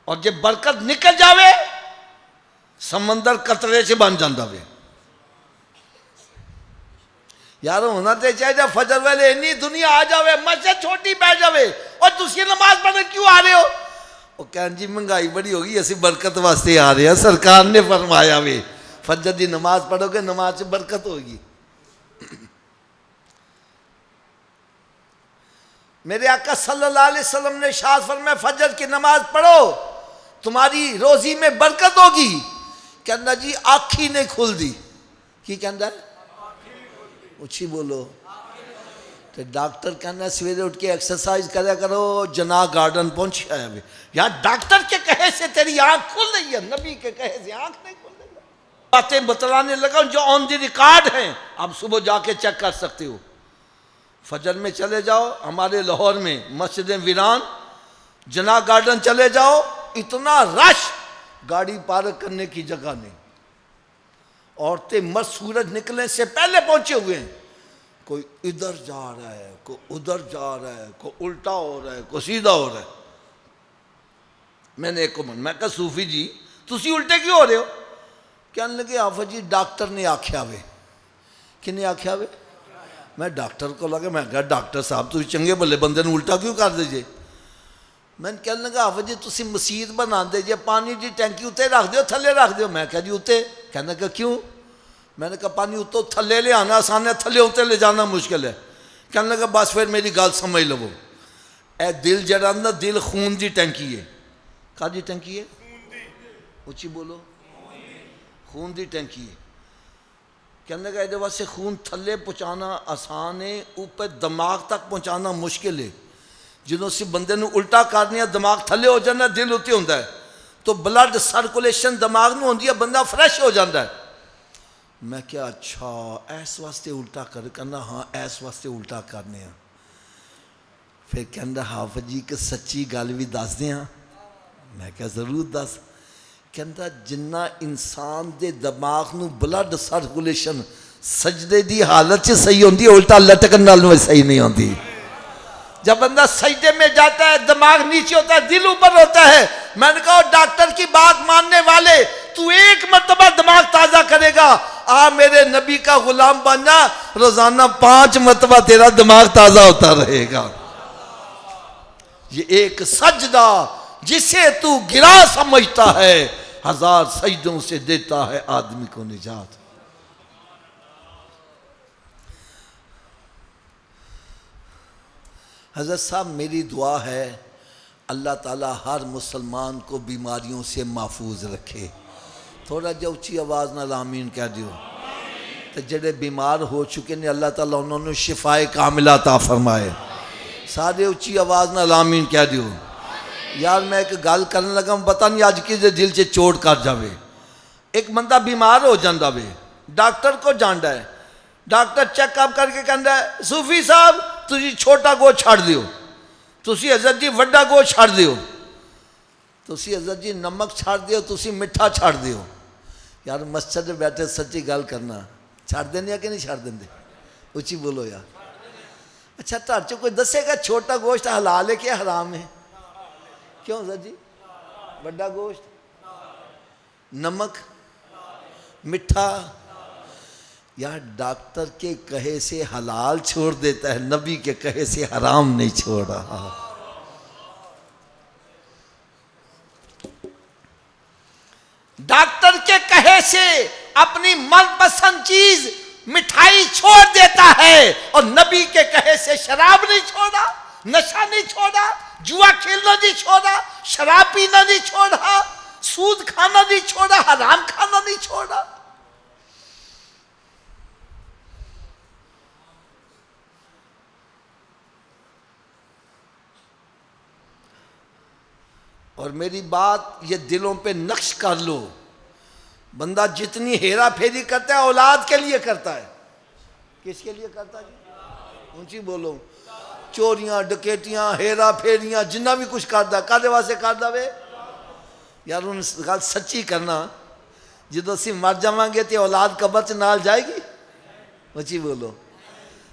और जब बरकत निकल जावे समंदर कतरे से बन जाता वे। यार होना तो चाहिए फजर वाले इन्नी दुनिया आ जावे, मस्जिद छोटी बैठ जावे और दूसरी नमाज पढ़ने क्यों आ रहे हो? वो कहन जी महंगाई बड़ी होगी, असि बरकत वास्ते आ रहे हैं, सरकार ने फरमाया वे फजर की नमाज पढ़ोगे नमाज से बरकत होगी। मेरे आका सल्लल्लाहु अलैहि वसल्लम ने इरशाद फरमाया फजर की नमाज पढ़ो तुम्हारी रोजी में बरकत होगी। कहना जी आँखी नहीं खुल दी की कहना उची बोलो। तो डॉक्टर कहना सवेरे उठ के एक्सरसाइज करा करो, जना गार्डन पहुंच आया। यार डॉक्टर के कहे से तेरी आंख खुल रही है, नबी के कहे से आंख नहीं खुल रही। बातें बतलाने लगा जो ऑन द रिकॉर्ड हैं, आप सुबह जाके चेक कर सकते हो। फजर में चले जाओ हमारे लाहौर में मस्जिद वीरान, जना गार्डन चले जाओ, इतना रश गाड़ी पार्क करने की जगह नहीं। औरतें मर्द सूरज निकलने से पहले पहुंचे हुए हैं, कोई इधर जा रहा है, कोई उधर जा रहा है, कोई उल्टा हो रहा है, कोई सीधा हो रहा है। मैंने एक को मैं कहा सूफी जी तुसी उल्टे क्यों हो रहे हो? कहने लगे आफा जी डॉक्टर ने आख्या वे। किन्ने आख्या वे? मैं डॉक्टर को लगा, मैं कहा डॉक्टर साहब तुम चंगे भले बंदे ने उल्टा क्यों कर दीजिए? मैं कहने लगा आफा जी तुसी मसीत बना दे जे पानी की टैंकी उत्ते रख दो थले रख दो। मैं कहा जी उत्ते। कहने लगा क्यों? मैंने कहा पानी उत्तों थले ले आना आसान है, थले उत्ते ले जाना मुश्किल है। कहने लगा बस फिर मेरी गल समझ लवो, ए दिल जड़ा ना दिल खून की टैंकी है। कादी टैंकी है? उची बोलो, खून की टैंकी है। कहने का ये वास्ते खून थले पहुँचाना आसान है, ऊपर दिमाग तक पहुँचाना मुश्किल है। जो असी बंदे नूं उल्टा करने दिमाग थले हो जाता, दिल उत्ते होंदा है, तो ब्लड सर्कुलेशन दिमाग नूं होंदी है, बंदा फ्रैश हो जाता है। मैं क्या अच्छा इस वास्ते उल्टा कर, कहना हाँ इस वास्ते उल्टा करने। फिर कहता हाफिज जी कि सच्ची गल भी दस दें। मैं क्या जरूर दस। कहता जिन्ना इंसान दे दिमाग नूं ब्लड सर्कुलेशन सजदे दी हालत च सही होंदी, उल्टा लटकन नाल सही नहीं होती। जब बंदा सजदे में जाता है दिमाग नीचे होता है, दिल ऊपर होता है। मैंने कहा डॉक्टर की बात मानने वाले, तू एक मरतबा दिमाग ताज़ा करेगा, आ मेरे नबी का गुलाम बनना, रोजाना 5 मरतबा तेरा दिमाग ताज़ा होता रहेगा। ये एक सजदा जिसे तू गिरा समझता है, 1000 सजदों से देता है आदमी को निजात। हज़रत साहब मेरी दुआ है अल्लाह ताला हर मुसलमान को बीमारियों से महफूज रखे। थोड़ा जो उच्ची आवाज़ नाल आमीन कह दियो। तो जेडे बीमार हो चुके ने अल्लाह ताला उन्होंने शिफाए कामिला अता फरमाए। सारे उच्ची आवाज़ नाल आमीन कह दियो। यार मैं एक गल करने लगा, पता नहीं अज किसे दिल से चोट कर जाए। एक बंदा बीमार हो जाता वे, डॉक्टर को जाना है, डॉक्टर चेकअप करके कहता है सूफी साहब तुसी छोटा गोश्त छड़ दियो, तुसी हज़रत जी वड्डा गोश्त छड़ दियो, तुसी हज़रत जी नमक छड़ दियो, तुसी मिठा छड़ दियो। यार मस्जिद में बैठे सच्ची गल करना, छड़ देने कि नहीं छड़ देंगे? उची बोलो यार। अच्छा तुहाडे चों कोई दसेगा छोटा गोश्त हलाल है कि हराम है? क्यों हज़रत जी? वड्डा गोश्त, नमक, मिठा। यार डॉक्टर के कहे से हलाल छोड़ देता है, नबी के कहे से हराम नहीं छोड़ रहा। डॉक्टर के कहे से अपनी मनपसंद चीज मिठाई छोड़ देता है, और नबी के कहे से शराब नहीं छोड़ा, नशा नहीं छोड़ा, जुआ खेलना नहीं छोड़ा, शराब पीना नहीं छोड़ा, सूद खाना नहीं छोड़ा, हराम खाना नहीं छोड़ा। और मेरी बात ये दिलों पे नक्श कर लो, बंदा जितनी हेरा फेरी करता है औलाद के लिए करता है। किसके लिए करता है जी? ऊंची बोलो। चोरियां डकैतियां हेरा फेरियां जिन्ना भी कुछ करता है कादे वास्ते करता वे? यार उन गल सच्ची करना, जो असी मर जावांगे तो औलाद कबर च नाल जाएगी। ऊंची बोलो।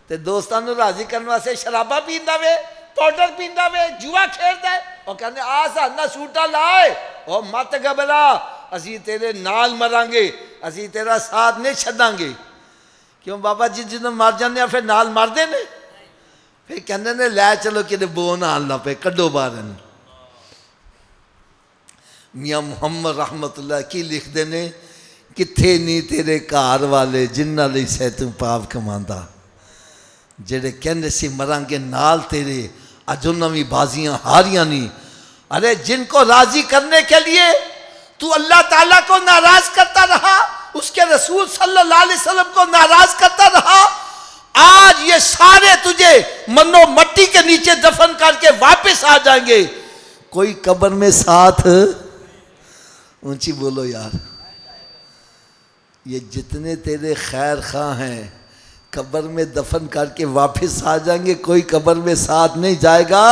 तो दोस्तों को राजी करने वास्ते शराबा पींदा वे, पाउडर पींदा वे, जुआ खेलता है, और कहते आ साना सूटा लाए, और मत घबरा असी तेरे नाल मरांगे, असी तेरा साथ नहीं छड्डांगे। क्यों बाबा जी जो मर जाने फिर नाल मरदे ने? फिर कहते ने लै चलो कि बो नाल ना पे कड्डो बाहर। मियाँ मुहम्मद रहमतुल्लाह की लिखते ने, किथे नहीं तेरे घर वाले जिन्ना लई सै तू पाप कमांदा, जेड़े कहते सी मरांगे नाल तेरे, अज उन्होंने भी बाजियां हारियां नहीं। अरे जिनको राजी करने के लिए तू अल्लाह ताला को नाराज करता रहा, उसके रसूल सल्लल्लाहु अलैहि वसल्लम को नाराज करता रहा, आज ये सारे तुझे मनो मट्टी के नीचे दफन करके वापस आ जाएंगे। कोई कब्र में साथ, ऊंची बोलो यार, ये जितने तेरे खैर खां हैं कब्र में दफन करके वापस आ जाएंगे, कोई कब्र में साथ नहीं जाएगा।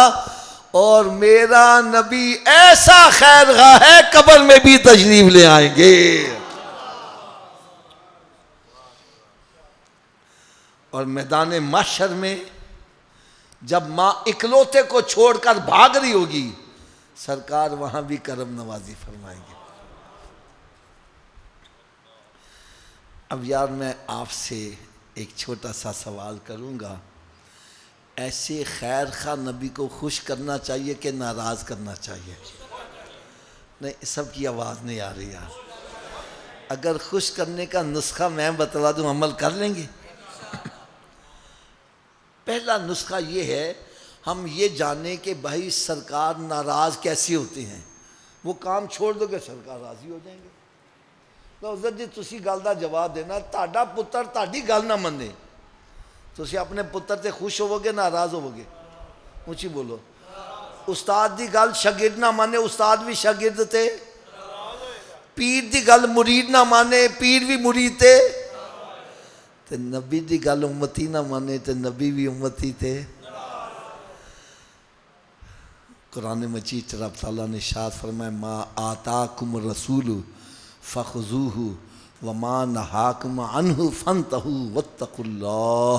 और मेरा नबी ऐसा खैर खा है कब्र में भी तशरीफ ले आएंगे। और मैदान महशर में जब माँ इकलौते को छोड़कर भाग रही होगी, सरकार वहां भी करम नवाजी फरमाएंगे। अब यार मैं आपसे एक छोटा सा सवाल करूंगा, ऐसे खैर खा नबी को खुश करना चाहिए कि नाराज करना चाहिए? नहीं, सबकी आवाज़ नहीं आ रही यार। अगर खुश करने का नुस्खा मैं बतला दूं, अमल कर लेंगे? पहला नुस्खा ये है, हम ये जाने कि भाई सरकार नाराज़ कैसे होते हैं। वो काम छोड़ दोगे सरकार राजी हो जाएंगे। तो हज़रत जी तुसी गल का जवाब देना, ਤੁਹਾਡਾ पुत्र ਤੁਹਾਡੀ गल ना मने, तुसी अपने पुत्र से खुश होवोगे नाराज होवोगे? ऊँची बोलो। उस्ताद की गल शागिर्द ना माने, उस्ताद भी शागिर्द थे। पीर की गल मुरीद ना माने, पीर भी मुरीद थे। ते नबी की गल उम्मती ना माने, ते नबी भी उम्मती थे। कुरान मजीद रब तआला ने इरशाद फरमाया, मा आताकुम रसूलु फखुजूहु वमा नहाकुम अन्हु फंतहु वत्तकुल्लाह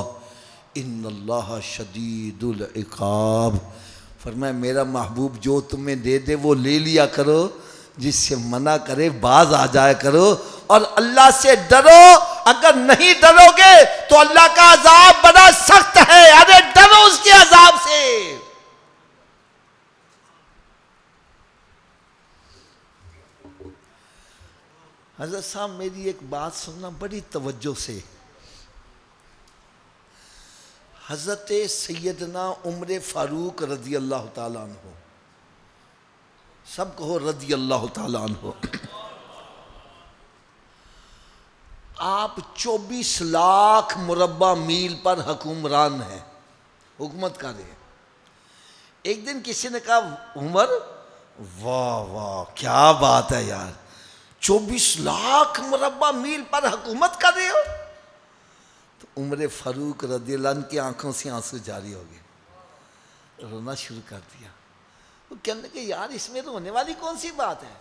इन्नल्लाह शदीदुल इकाब। फरमाया मेरा महबूब जो तुम्हें दे दे वो ले लिया करो, जिससे मना करे बाज आ जाया करो, और अल्लाह से डरो। अगर नहीं डरोगे तो अल्लाह का अजाब बड़ा सख्त है। अरे डरो उसके अजाब से। हज़रत साहब मेरी एक बात सुनना बड़ी तवज्जो से। हज़रत सैयदना उमर फारूक रज़ी अल्लाह ताला अन्हु, सब कहो रज़ी अल्लाह ताला अन्हु। आप 24 लाख मुरब्बा मील पर हुक्मरान हैं, हुकूमत कर रहे हैं। एक दिन किसी ने कहा उमर, वाह वाह क्या बात है यार, 24 लाख मुरब्बा मील पर हुकूमत कर रहे हो। तो उमर फारूक रज़ियल्लाहु अन्हु की आंखों से आंसू जारी हो गए, रोना शुरू कर दिया। वो कहने लगे यार इसमें रोने वाली कौन सी बात है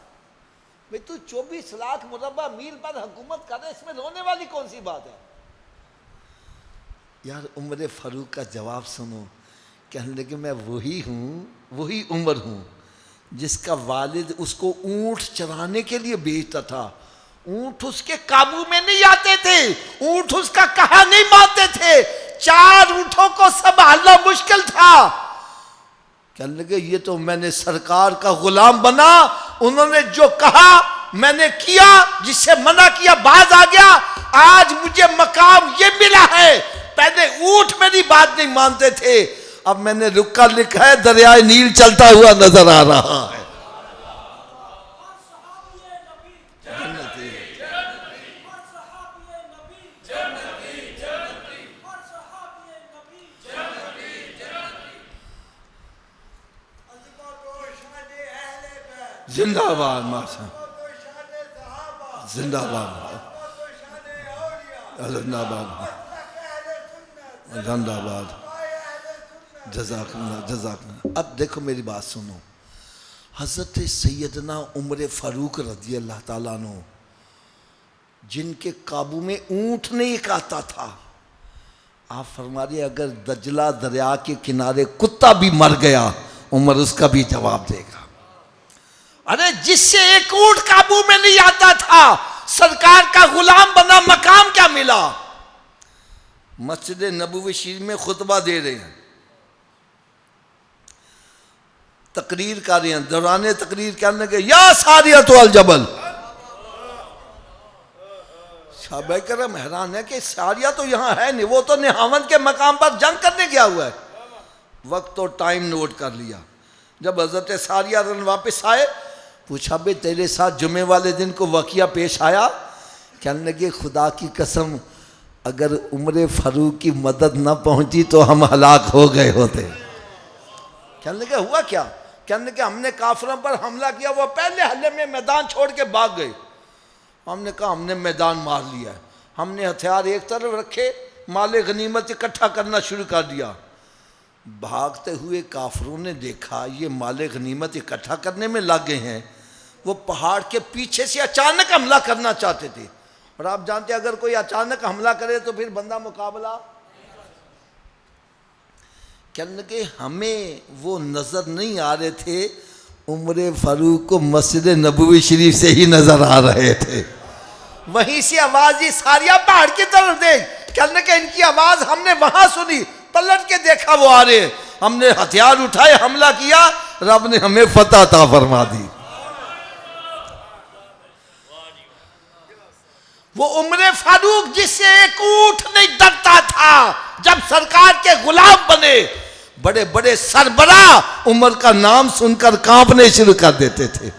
भाई, तू 24 लाख मुरब्बा मील पर हुकूमत कर रहे, इसमें रोने वाली कौन सी बात है यार। उमर फारूक का जवाब सुनो। कहने लगे मैं वही हूँ, वही उमर हूँ जिसका वालिद उसको ऊंट चराने के लिए भेजता था। ऊंट उसके काबू में नहीं आते थे, ऊंट उसका कहा नहीं मानते थे, 4 ऊंटों को संभालना मुश्किल था। कहने लगे ये तो मैंने सरकार का गुलाम बना, उन्होंने जो कहा मैंने किया, जिससे मना किया बाज आ गया। आज मुझे मकाम ये मिला है, पहले ऊंट मेरी बात नहीं मानते थे, अब मैंने रुक कर लिखा है दरियाए नील चलता हुआ नजर आ रहा है। जिंदाबाद माशा, जिंदाबाद जिंदाबाद जिंदाबाद, जज़ाकल्लाह जज़ाकल्लाह। अब देखो मेरी बात सुनो। हज़रत सैयदना उमर फारूक रज़ी अल्लाह ताला अन्हु, जिनके काबू में ऊँट नहीं एक आता था, आप फरमा रहे अगर दजला दरिया के किनारे कुत्ता भी मर गया उमर उसका भी जवाब देगा। अरे जिससे एक ऊँट काबू में नहीं आता था, सरकार का गुलाम बना, मकाम क्या मिला। मस्जिद नबवी शरीफ में खुतबा दे रहे हैं, तकरीर कर रहे हैं, दौरान तकरीर करने के या सारियत अल जबल। साहब करम हैरान है कि सारिया तो यहाँ है नहीं, वो तो निहावन के मकाम पर जंग करने गया हुआ है। वक्त और टाइम नोट कर लिया। जब हजरत सारिया रन वापस आए, पूछा बे तेरे साथ जुमे वाले दिन को वाक़िया पेश आया। कहने लगे खुदा की कसम अगर उमर फारूक की मदद न पहुंची तो हम हलाक हो गए होते। कहने लगे हुआ क्या? कहने लगे हमने काफिरों पर हमला किया, वो पहले हल्ले में मैदान छोड़ के भाग गए। हमने कहा हमने मैदान मार लिया है। हमने हथियार एक तरफ रखे, माले गनीमत इकट्ठा करना शुरू कर दिया। भागते हुए काफिरों ने देखा ये माले गनीमत इकट्ठा करने में लग गए हैं। वो पहाड़ के पीछे से अचानक हमला करना चाहते थे, और आप जानते हैं अगर कोई अचानक हमला करे तो फिर बंदा मुकाबला। कहने लगे हमें वो नज़र नहीं आ रहे थे, उमर फारूक को मस्जिद नबवी शरीफ से ही नज़र आ रहे थे। वहीं से आवाज़ ही सारिया पहाड़ की तरफ देख। कहने लगे इनकी आवाज़ हमने वहाँ सुनी, पलट के देखा वो आ रहे, हमने हथियार उठाए हमला किया, रब ने हमें फतह अता फरमा दी। वो उमर फारूक जिससे एक ऊंट नहीं डरता था, जब सरकार के गुलाम बने, बड़े बड़े सरबराह उमर का नाम सुनकर कांपने शुरू कर देते थे।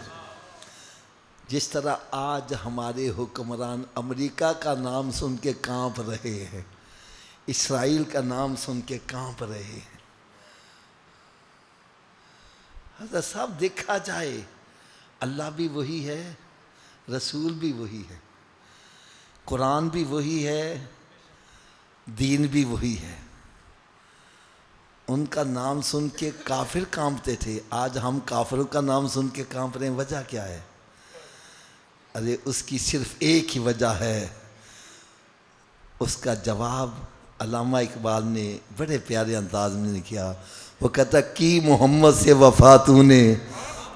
जिस तरह आज हमारे हुक्मरान अमेरिका का नाम सुन के कांप रहे हैं, इस्राइल का नाम सुन के कांप रहे हैं। हज़रत साहब देखा जाए, अल्लाह भी वही है, रसूल भी वही है, कुरान भी वही है, दीन भी वही है। उनका नाम सुन के काफिर कांपते थे, आज हम काफिरों का नाम सुन के कांप रहे हैं। वजह क्या है? अरे उसकी सिर्फ एक ही वजह है, उसका जवाब अल्लामा इकबाल ने बड़े प्यारे अंदाज में किया। वो कहता कि मोहम्मद से वफा तूने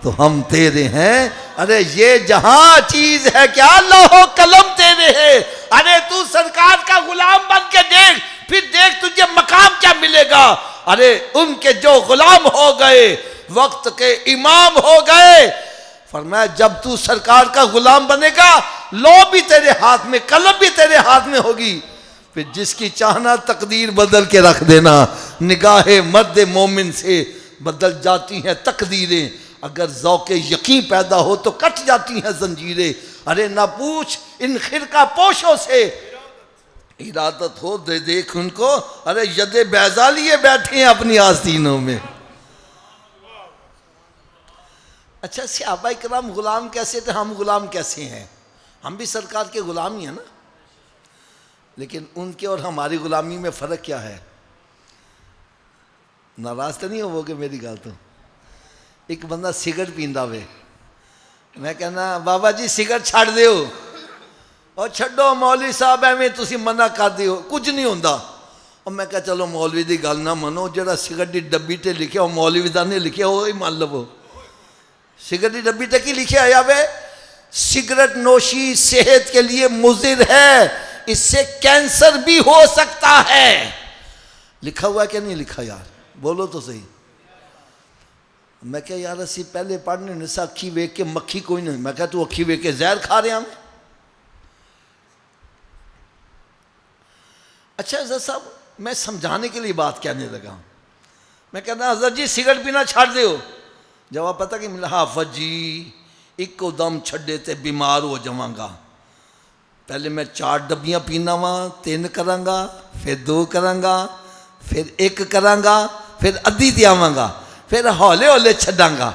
तो हम तेरे हैं। अरे ये जहां चीज है क्या लौहो कलम तेरे है। अरे तू सरकार का गुलाम बन के देख, फिर देख तुझे मकाम क्या मिलेगा। अरे उनके जो गुलाम हो गए वक्त के इमाम हो गए। फरमाया जब तू सरकार का गुलाम बनेगा, लो भी तेरे हाथ में, कलम भी तेरे हाथ में होगी। फिर जिसकी चाहना तकदीर बदल के रख देना। निगाहे मर्द मोमिन से बदल जाती हैं तकदीरें, अगर ज़ौक़े यकीन पैदा हो तो कट जाती हैं जंजीरें। अरे ना पूछ इन खिरका पोशों से, इरादत हो दे देख उनको। अरे यदे बैजा लिए बैठे हैं अपनी आस्तीनों में। अच्छा, सहाबा इकराम गुलाम कैसे थे, हम गुलाम कैसे हैं? हम भी सरकार के गुलाम ही हैं ना, लेकिन उनके और हमारी गुलामी में फ़र्क क्या है? नाराज़ तो नहीं होवोगे मेरी गल तो? एक बंदा सिगरेट पींदा वे, मैं कहना बाबा जी सिगरेट छड़ दिओ, और छड्डो मौलवी साहब एवें तुसी मना कर दिओ, कुछ नहीं होंदा। और मैं कहा चलो मौलवी की गल ना मनो, जो सिगरेट की डब्बी ते लिखिया वो मौलवी दा नहीं लिखिया, वो ही मान लवो। सिगरेट की डब्बी ते की लिखिया आया वे, सिगरेट नोशी सेहत के लिए मुज़िर है, इससे कैंसर भी हो सकता है। लिखा हुआ क्या नहीं लिखा यार, बोलो तो सही। मैं क्या यार असी पहले पढ़ने ने सा अखी वेख के मक्खी कोई नहीं, मैं क्या तू अखी वेख के जहर खा रहा मैं। अच्छा हज़रत साहब, मैं समझाने के लिए बात कहने लगा। मैं कहना हज़रत जी सिगरेट पीना छाड़ दो। जवाब पता कि मिला, हाफज जी इको दम छड्डे ते बीमार हो जावांगा। पहले मैं 4 डब्बियाँ पीना वा, 3 करांगा, फिर 2 करांगा, फिर 1 करांगा, फिर अद्धी ते आवांगा, फिर हौले हौले छड्डांगा।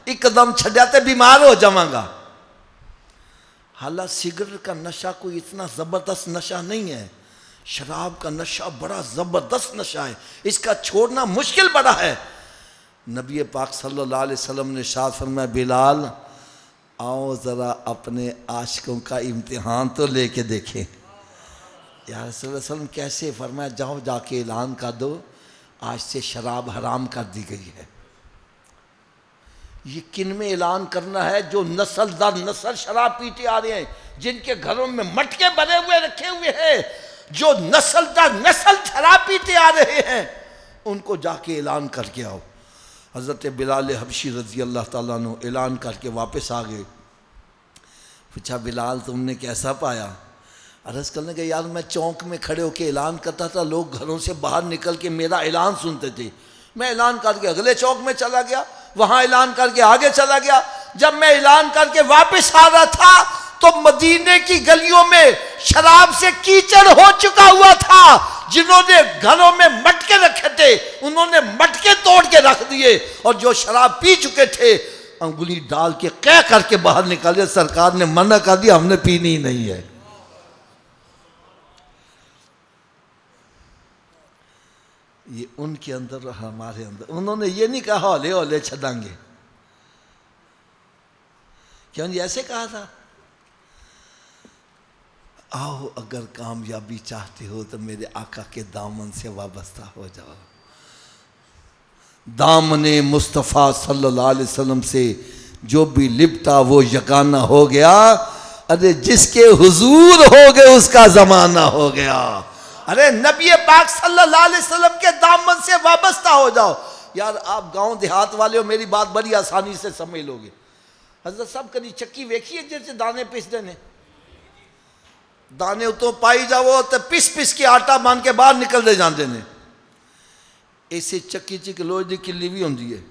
एकदम छड्या ते बीमार हो जावांगा। हालांकि सिगरेट का नशा कोई इतना ज़बरदस्त नशा नहीं है, शराब का नशा बड़ा ज़बरदस्त नशा है, इसका छोड़ना मुश्किल बड़ा है। नबी पाक सल्लल्लाहु अलैहि वसल्लम ने इरशाद फरमाया, बिलाल आओ ज़रा अपने आशिकों का इम्तिहान तो लेके देखें। या रसूल वसल्लम कैसे? फरमाया जाओ जाके ऐलान कर दो आज से शराब हराम कर दी गई है। ये किन में ऐलान करना है? जो नस्ल दर नस्ल शराब पीते आ रहे हैं, जिनके घरों में मटके भरे हुए रखे हुए हैं, जो नस्ल दर नस्ल शराब पीते आ रहे हैं, उनको जाके ऐलान करके आओ। हज़रत बिलाल हबशी रज़ी अल्लाह ताला अन्हु ऐलान करके वापस आ गए। पूछा बिलाल तुमने कैसा पाया? अर्ज़ करने के यार मैं चौक में खड़े होकर ऐलान करता था, लोग घरों से बाहर निकल के मेरा ऐलान सुनते थे। मैं ऐलान करके अगले चौक में चला गया, वहाँ ऐलान करके आगे चला गया। जब मैं ऐलान करके वापस आ रहा था तो मदीने की गलियों में शराब से कीचड़ हो चुका हुआ था। जिन्होंने घरों में मटके रखे थे उन्होंने मटके तोड़ के रख दिए, और जो शराब पी चुके थे अंगुली डाल के कह करके बाहर निकाले। सरकार ने मना कर दिया, हमने पीनी ही नहीं है। ये उनके अंदर और हमारे अंदर। उन्होंने ये नहीं कहा हौले हौले छदांगे, क्यों जी ऐसे कहा था? आओ अगर कामयाबी चाहते हो तो मेरे आका के दामन से वाबस्ता हो जाओ। दामने मुस्तफ़ा सल्लल्लाहु अलैहि वसल्लम से जो भी लिपटा वो यगाना हो गया। अरे जिसके हुजूर हो गए उसका ज़माना हो गया। अरे नबी पाक सल्लल्लाहु अलैहि वसल्लम के दामन से वाबस्ता हो जाओ। यार आप गांव देहात वाले हो, मेरी बात बड़ी आसानी से समझ लोगे। हज़रत साहब कभी चक्की वेखिए जैसे दाने पिसते ने, दाने उतो पाई जाओ तो पिस पिस के आटा मान के बाहर निकलते जाते हैं। इसे चक्की च एक लोहे की किली भी होंगी है,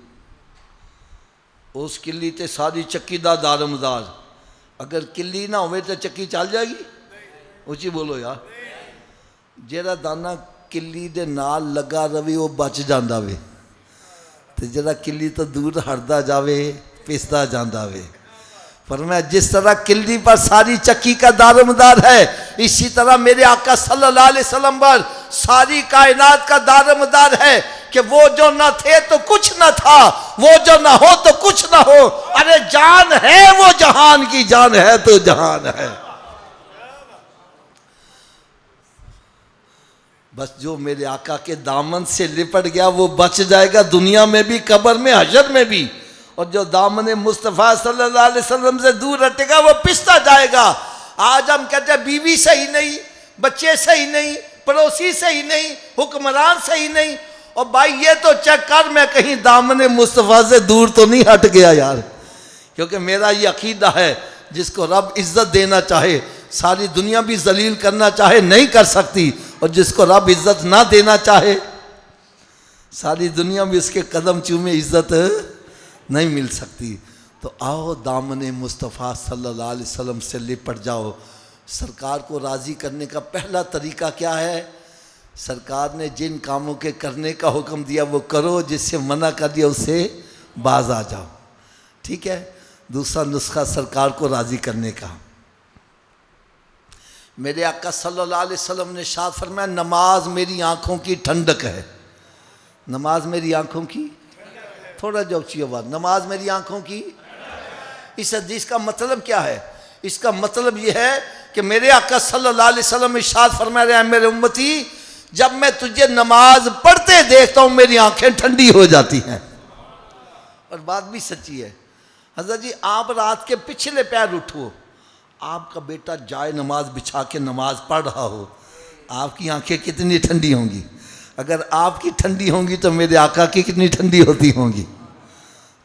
उस किली ते सारी चक्की का दारमदार अगर किली ना होवे तो चक्की चल जाएगी? उची बोलो यार। जेड़ा दाना किली दे नाल लगा रवे वो बच जांदा वे, ते जेड़ा किली तो दूर हटदा जावे पिसदा जांदा वे। पर मैं जिस तरह किल्ली पर सारी चक्की का दारोमदार है, इसी तरह मेरे आका सल्लल्लाहु अलैहि वसल्लम पर सारी कायनात का दारोमदार है कि वो जो न थे तो कुछ न था, वो जो न हो तो कुछ न हो। अरे जान है वो जहान की, जान है तो जहान है। बस जो मेरे आका के दामन से लिपट गया वो बच जाएगा, दुनिया में भी, कब्र में, हशर में भी। और जो दामन मुस्तफ़ा सल्लल्लाहु अलैहि वसल्लम से दूर हटेगा वो पिसता जाएगा। आज हम कहते हैं बीवी सही नहीं, बच्चे सही नहीं, पड़ोसी सही नहीं, हुक्मरान सही नहीं। और भाई ये तो चेक कर मैं कहीं दामन मुस्तफ़ा से दूर तो नहीं हट गया यार। क्योंकि मेरा ये अकीदा है, जिसको रब इज़्ज़त देना चाहे सारी दुनिया भी जलील करना चाहे नहीं कर सकती, और जिसको रब इज़्ज़त ना देना चाहे सारी दुनिया भी उसके कदम चूमे इज़्ज़त नहीं मिल सकती। तो आओ दामन मुस्तफ़ा सल्लल्लाहु अलैहि वसल्लम से लिपट जाओ। सरकार को राज़ी करने का पहला तरीका क्या है? सरकार ने जिन कामों के करने का हुक्म दिया वो करो, जिससे मना कर दिया उससे बाज आ जाओ। ठीक है। दूसरा नुस्खा सरकार को राज़ी करने का, मेरे आका सल्लल्लाहु अलैहि वसल्लम ने इरशाद फरमाया, नमाज मेरी आँखों की ठंडक है। नमाज मेरी आँखों की, थोड़ा जो ऊँची आवाज़, नमाज मेरी आँखों की। इस हदीस का मतलब क्या है? इसका मतलब यह है कि मेरे आका सल्लल्लाहु अलैहि वसल्लम इरशाद फरमा रहे हैं, मेरे उम्मती, जब मैं तुझे नमाज पढ़ते देखता हूँ मेरी आंखें ठंडी हो जाती हैं। और बात भी सच्ची है। हज़रत जी, आप रात के पिछले पैर उठो, आपका बेटा जाए नमाज बिछा के नमाज पढ़ रहा हो, आपकी आंखें कितनी ठंडी होंगी? अगर आपकी ठंडी होंगी तो मेरे आका की कितनी ठंडी होती होंगी।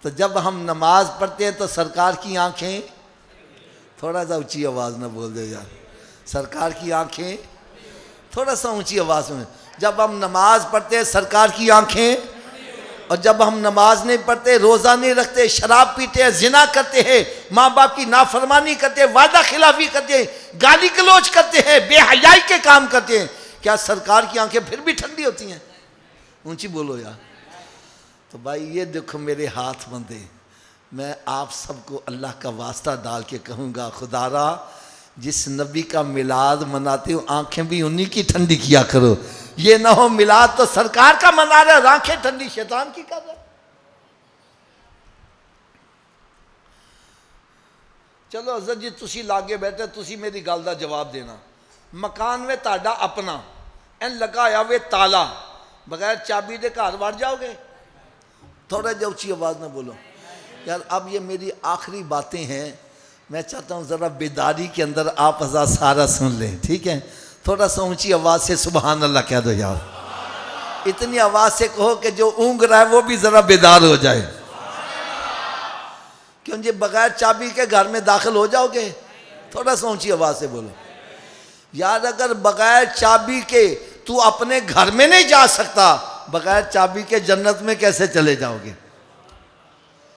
तो जब हम नमाज पढ़ते हैं तो सरकार की आंखें, थोड़ा सा ऊंची आवाज़ में बोल दे यार, सरकार की आंखें, थोड़ा सा ऊंची आवाज़ में। जब हम नमाज पढ़ते हैं सरकार की आंखें, और जब हम नमाज नहीं पढ़ते, रोज़ा नहीं रखते, शराब पीते हैं, जिना करते हैं, माँ बाप की नाफरमानी करते हैं, वादा खिलाफी करते हैं, गाली गलौज करते हैं, बेहयाई के काम करते हैं, क्या सरकार की आंखें फिर भी ठंडी होती हैं? ऊंची बोलो यार। तो भाई ये देखो मेरे हाथ बंधे, मैं आप सबको अल्लाह का वास्ता डाल के कहूँगा, खुदारा जिस नबी का मिलाद मनाते हो आंखें भी उन्हीं की ठंडी किया करो। ये ना हो मिलाद तो सरकार का मना रहे और आंखें ठंडी शैतान की कर रहे। चलो हज़रत जी तुसी लागे बैठे, तुसी मेरी गल दा जवाब देना। मकान में ताड़ा अपना एन लगाया वे ताला, बगैर चाबी दे घर वड़ जाओगे? थोड़ा जो ऊँची आवाज़ में बोलो यार। अब ये मेरी आखिरी बातें हैं, मैं चाहता हूँ ज़रा बेदारी के अंदर आप हज़ार सारा सुन लें, ठीक है? थोड़ा सा ऊंची आवाज़ से सुबहान अल्लाह कह दो यार। इतनी आवाज़ से कहो कि जो ऊँग रहा है वो भी ज़रा बेदार हो जाए। क्यों जी बगैर चाबी के घर में दाखिल हो जाओगे? थोड़ा सा ऊंची आवाज़ से बोलो यार। अगर बगैर चाबी के तू अपने घर में नहीं जा सकता, बगैर चाबी के जन्नत में कैसे चले जाओगे?